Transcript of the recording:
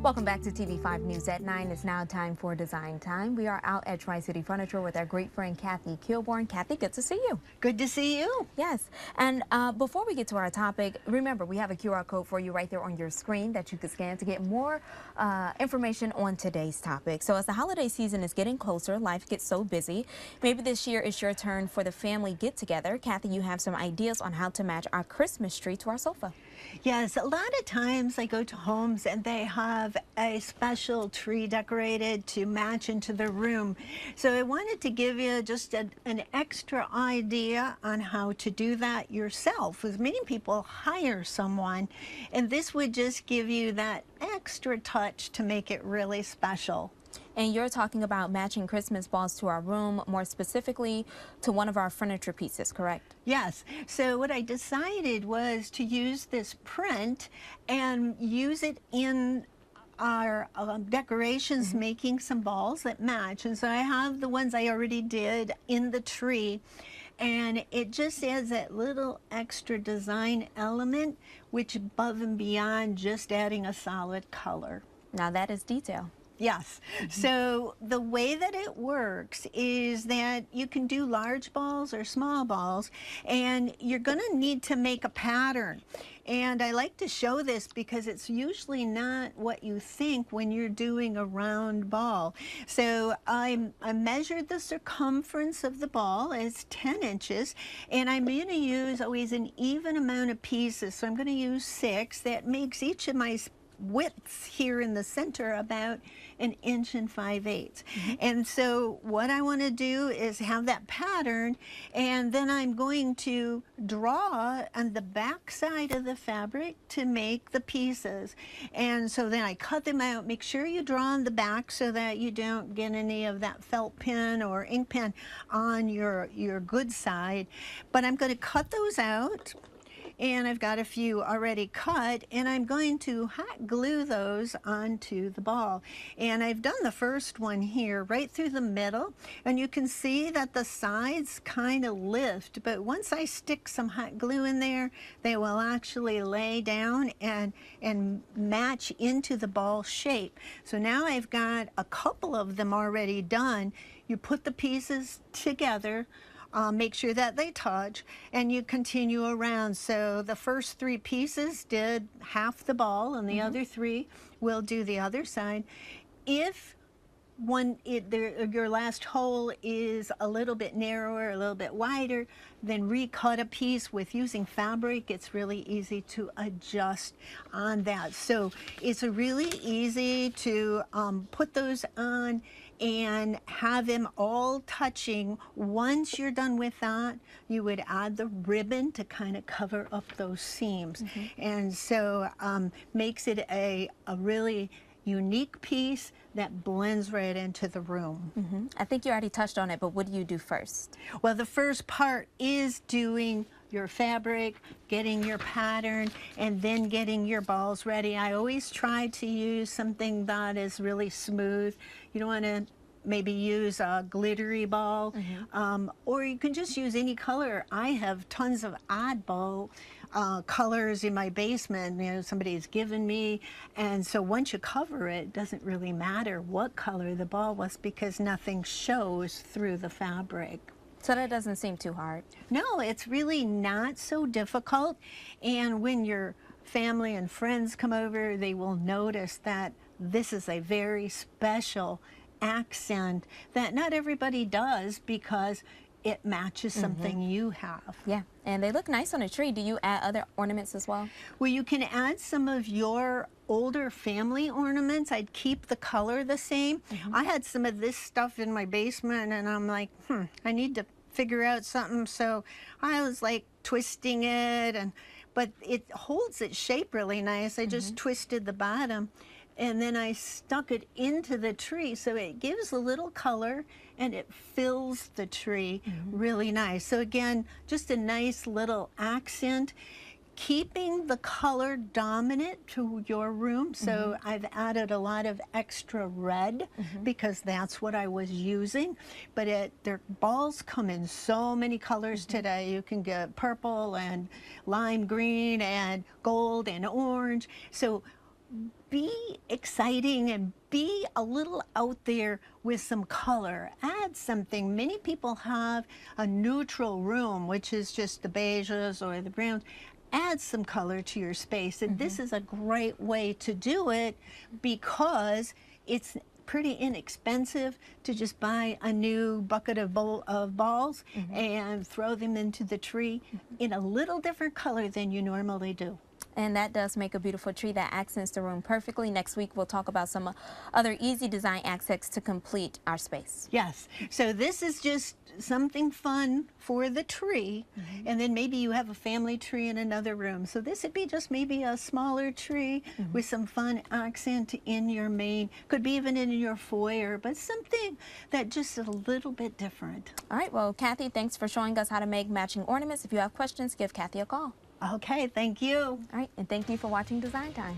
Welcome back to TV5 News at 9. It's now time for Design Time. We are out at Tri-City Furniture with our great friend Kathy Kilborn. Kathy, good to see you. Good to see you. Yes. And before we get to our topic, remember we have a QR code for you right there on your screen that you can scan to get more information on today's topic. So as the holiday season is getting closer, life gets so busy. Maybe this year is your turn for the family get-together. Kathy, you have some ideas on how to match our Christmas tree to our sofa. Yes, a lot of times I go to homes and they have a special tree decorated to match into the room. So I wanted to give you just an extra idea on how to do that yourself, because many people hire someone, and this would just give you that extra touch to make it really special. And you're talking about matching Christmas balls to our room, more specifically to one of our furniture pieces, correct? Yes. So what I decided was to use this print and use it in our decorations, making some balls that match. And so I have the ones I already did in the tree, and it just adds that little extra design element, which above and beyond just adding a solid color. Now that is detail. Yes. So the way that it works is that you can do large balls or small balls, and you're going to need to make a pattern. And I like to show this because it's usually not what you think when you're doing a round ball. So I measured the circumference of the ball as 10 inches, and I'm going to use always an even amount of pieces. So I'm going to use 6. That makes each of my widths here in the center about 1 5/8 inches. And so what I want to do is have that pattern, and then I'm going to draw on the back side of the fabric to make the pieces. And so then I cut them out. Make sure you draw on the back so that you don't get any of that felt pen or ink pen on your good side. But I'm going to cut those out. And I've got a few already cut, and I'm going to hot glue those onto the ball. And I've done the first one here right through the middle, and you can see that the sides kind of lift, but once I stick some hot glue in there, they will actually lay down and match into the ball shape. So now I've got a couple of them already done. You put the pieces together, make sure that they touch, and you continue around. So the first 3 pieces did half the ball, and the other 3 will do the other side. If your last hole is a little bit narrower, a little bit wider, then recut a piece. With using fabric, it's really easy to adjust on that. So it's really easy to put those on and have them all touching. Once you're done with that, you would add the ribbon to kind of cover up those seams. And so makes it a really unique piece that blends right into the room. I think you already touched on it, but what do you do first? Well, the first part is doing your fabric, getting your pattern, and then getting your balls ready. I always try to use something that is really smooth. You don't want to maybe use a glittery ball, or you can just use any color. I have tons of oddball colors in my basement, somebody's given me, and so once you cover it, it doesn't really matter what color the ball was because nothing shows through the fabric. So that doesn't seem too hard. No, it's really not so difficult, and when your family and friends come over, they will notice that this is a very special accent that not everybody does because it matches something you have. Yeah, and they look nice on a tree. Do you add other ornaments as well? Well, you can add some of your older family ornaments. I'd keep the color the same. I had some of this stuff in my basement, and I'm like, I need to figure out something. So I was like twisting it, but it holds its shape really nice. I just twisted the bottom, and then I stuck it into the tree, so it gives a little color and it fills the tree really nice. So again, just a nice little accent, keeping the color dominant to your room. So I've added a lot of extra red because that's what I was using. But their balls come in so many colors today. You can get purple and lime green and gold and orange. So be exciting and be a little out there with some color. Add something. Many people have a neutral room, which is just the beiges or the browns. Add some color to your space, and this is a great way to do it because it's pretty inexpensive to just buy a new bucket of balls and throw them into the tree in a little different color than you normally do. And that does make a beautiful tree that accents the room perfectly. Next week, we'll talk about some other easy design accents to complete our space. Yes. So this is just something fun for the tree. And then maybe you have a family tree in another room. So this would be just maybe a smaller tree with some fun accent in your main. Could be even in your foyer, but something that just is a little bit different. All right. Well, Kathy, thanks for showing us how to make matching ornaments. If you have questions, give Kathy a call. Okay, thank you. All right. And thank you for watching Design Time.